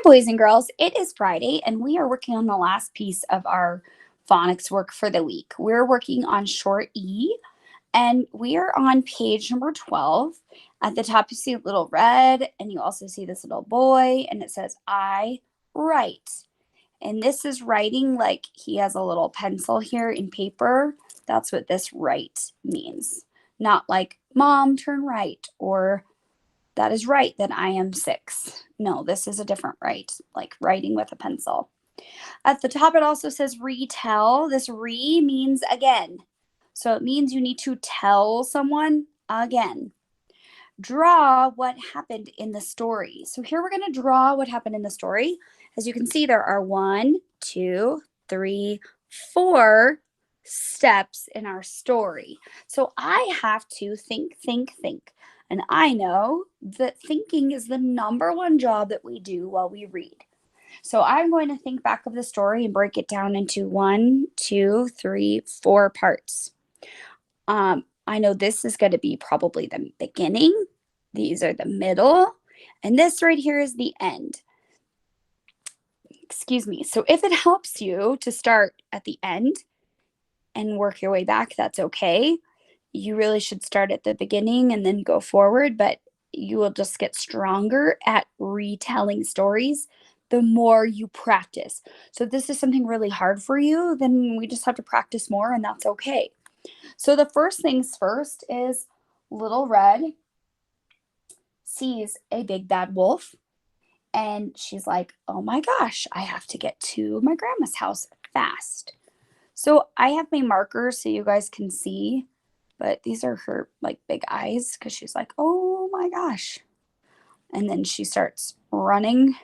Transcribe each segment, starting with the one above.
boys and girls. It is Friday, and we are working on the last piece of our phonics work for the week. We're working on short E, and we are on page number 12. At the top, you see a little red, and you also see this little boy, and it says, I write. And this is writing like he has a little pencil here in paper. That's what this write means. Not like, Mom, turn right, or that is right that I am 6. No, this is a different write, like writing with a pencil. At the top, it also says retell. This means again. So it means you need to tell someone again. Draw what happened in the story. So here we're going to draw what happened in the story. As you can see, there are 1, 2, 3, 4 steps in our story. So I have to think. And I know that thinking is the number one job that we do while we read. So I'm going to think back of the story and break it down into 1, 2, 3, 4 parts. I know this is going to be probably the beginning. These are the middle. And this right here is the end. Excuse me. So if it helps you to start at the end and work your way back, that's okay. You really should start at the beginning and then go forward, but you will just get stronger at retelling stories the more you practice. So if this is something really hard for you, then we just have to practice more, and that's okay. So the first things first is Little Red sees a big bad wolf, and she's like, oh my gosh, I have to get to my grandma's house fast. So I have my markers so you guys can see, but these are her like big eyes because she's like, oh my gosh. And then she starts running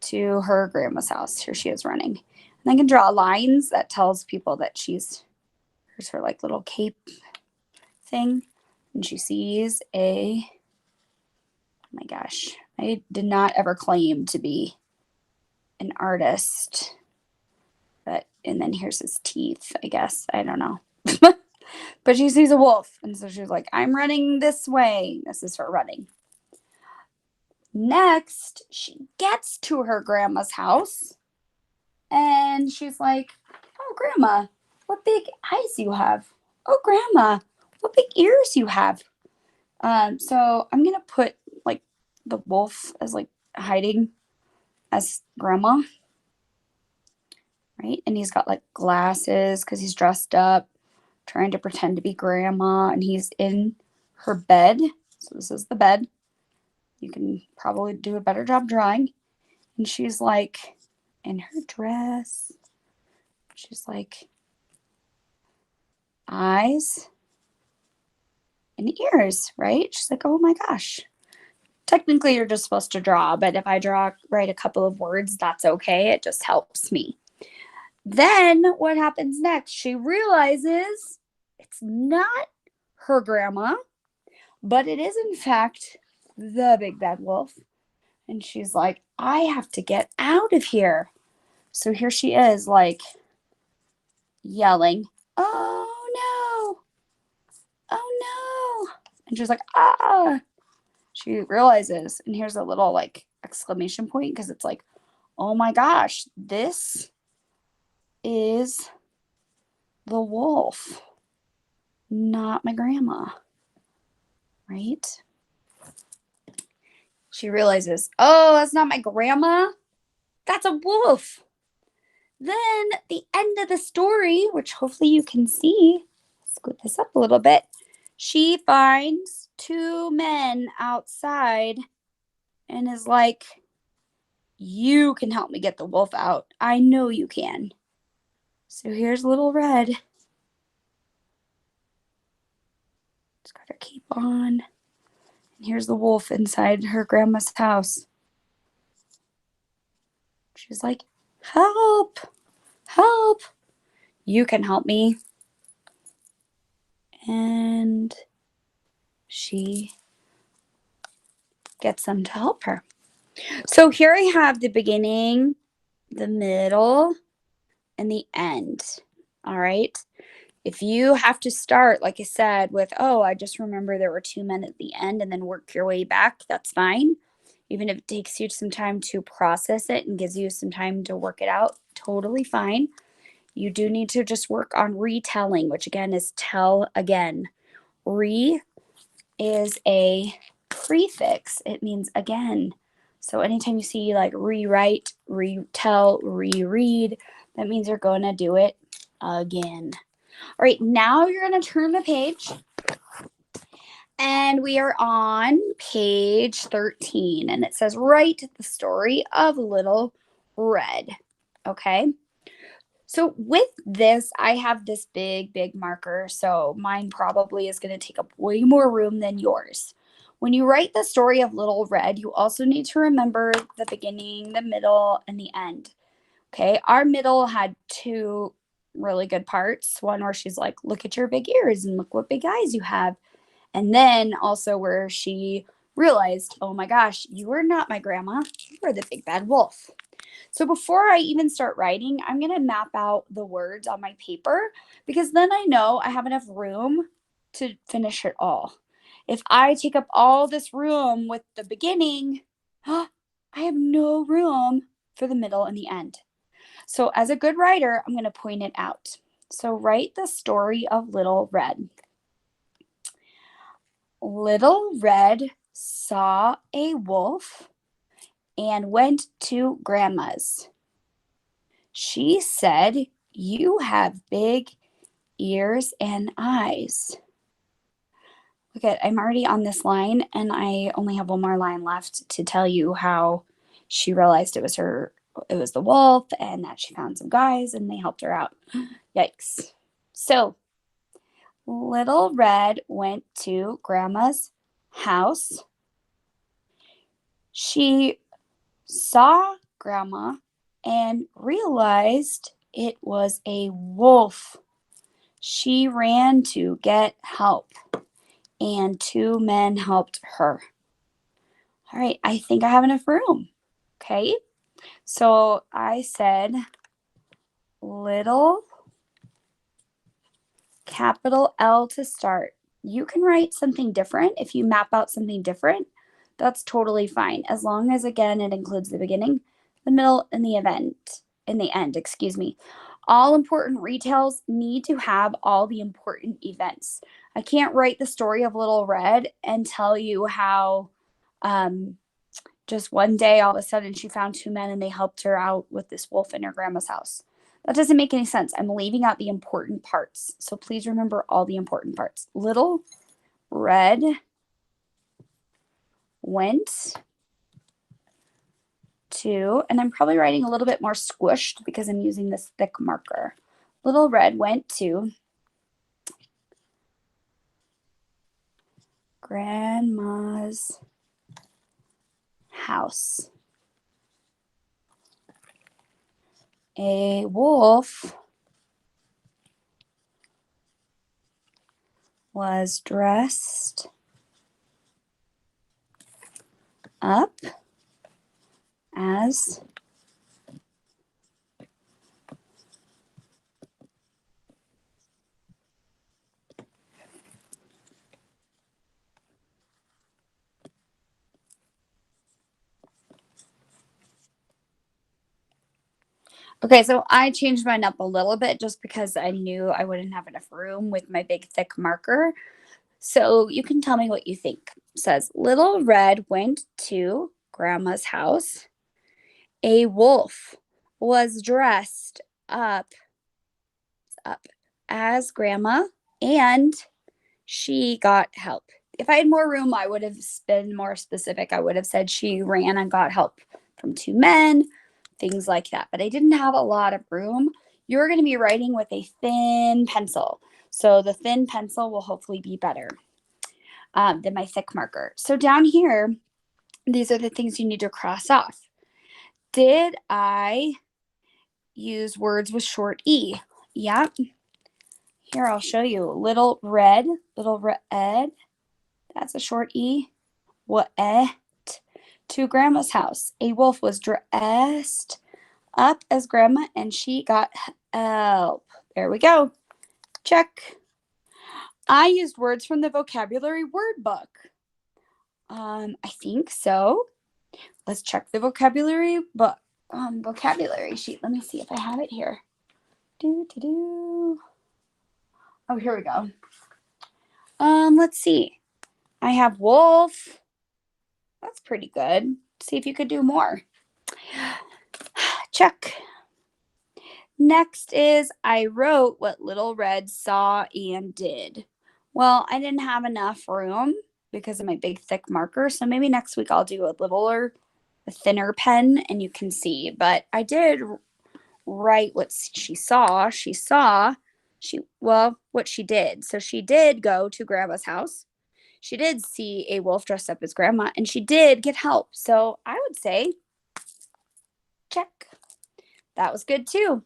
to her grandma's house. Here she is running. And I can draw lines that tells people that here's her like little cape thing. And she sees oh my gosh, I did not ever claim to be an artist. And then here's his teeth, I guess. I don't know. But she sees a wolf. And so she's like, I'm running this way. This is her running. Next, she gets to her grandma's house. And she's like, oh, Grandma, what big eyes you have. Oh, Grandma, what big ears you have. So I'm going to put like the wolf as like hiding as Grandma. Right? And he's got like glasses because he's dressed up, trying to pretend to be Grandma, and he's in her bed. So this is the bed. You can probably do a better job drawing. And she's like in her dress. She's like eyes and ears, right? She's like, oh my gosh. Technically, you're just supposed to draw, but if I write a couple of words, that's okay. It just helps me. Then what happens next? She realizes it's not her grandma, but it is in fact the big bad wolf. And she's like, I have to get out of here. So here she is like yelling, oh no, oh no. And she's like, ah. She realizes, and here's a little like exclamation point because it's like, oh my gosh, this is the wolf, not my grandma, right? She realizes, oh, that's not my grandma. That's a wolf. Then the end of the story, which hopefully you can see, scoot this up a little bit. She finds 2 men outside and is like, you can help me get the wolf out. I know you can. So here's Little Red. She's got her cape on. And here's the wolf inside her grandma's house. She's like, help, help. You can help me. And she gets them to help her. So here I have the beginning, the middle, and the end. All right. If you have to start, like I said, with, oh, I just remember there were 2 men at the end and then work your way back, that's fine. Even if it takes you some time to process it and gives you some time to work it out, totally fine. You do need to just work on retelling, which again is tell again. Re is a prefix. It means again. So anytime you see like rewrite, retell, reread, that means you're going to do it again. All right, now you're going to turn the page. And we are on page 13. And it says, write the story of Little Red. Okay. So with this, I have this big marker. So mine probably is going to take up way more room than yours. When you write the story of Little Red, you also need to remember the beginning, the middle, and the end. Okay, our middle had two really good parts. One where she's like, look at your big ears and look what big eyes you have. And then also where she realized, oh my gosh, you are not my grandma. You are the big bad wolf. So before I even start writing, I'm going to map out the words on my paper because then I know I have enough room to finish it all. If I take up all this room with the beginning, I have no room for the middle and the end. So as a good writer, I'm going to point it out. So write the story of Little Red. Little Red saw a wolf and went to Grandma's. She said, you have big ears and eyes. Look at, I'm already on this line and I only have one more line left to tell you how she realized it was the wolf and that she found some guys and they helped her out. Yikes. So Little Red went to Grandma's house. She saw Grandma and realized it was a wolf. She ran to get help, and two men helped her. All right, I think I have enough room. Okay, so I said little, capital L to start. You can write something different if you map out something different. That's totally fine, as long as, again, it includes the beginning, the middle, and the end, excuse me. All important retails need to have all the important events. I can't write the story of Little Red and tell you how just one day, all of a sudden, she found two men and they helped her out with this wolf in her grandma's house. That doesn't make any sense. I'm leaving out the important parts. So please remember all the important parts. Little Red went to, and I'm probably writing a little bit more squished because I'm using this thick marker. Little Red went to Grandma's house. A wolf was dressed up as okay, so I changed mine up a little bit just because I knew I wouldn't have enough room with my big thick marker. So you can tell me what you think. It says, Little Red went to Grandma's house. A wolf was dressed up as Grandma and she got help. If I had more room, I would have been more specific. I would have said she ran and got help from two men, things like that. But I didn't have a lot of room. You're going to be writing with a thin pencil. So the thin pencil will hopefully be better than my thick marker. So down here, these are the things you need to cross off. Did I use words with short E? Yep. Here, I'll show you. Little Red. That's a short E. What? To Grandma's house. A wolf was dressed up as Grandma and she got help. There we go. Check. I used words from the vocabulary word book. I think so. Let's check the vocabulary sheet. Let me see if I have it here. Oh, here we go. Let's see. I have wolf. That's pretty good. See if you could do more. Check. Next is I wrote what Little Red saw and did. Well, I didn't have enough room because of my big thick marker. So maybe next week I'll do a thinner pen and you can see. But I did write what she saw. What she did. So she did go to Grandma's house. She did see a wolf dressed up as Grandma, and she did get help. So I would say, check. That was good too.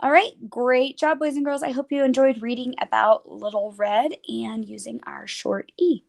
All right, great job, boys and girls. I hope you enjoyed reading about Little Red and using our short E.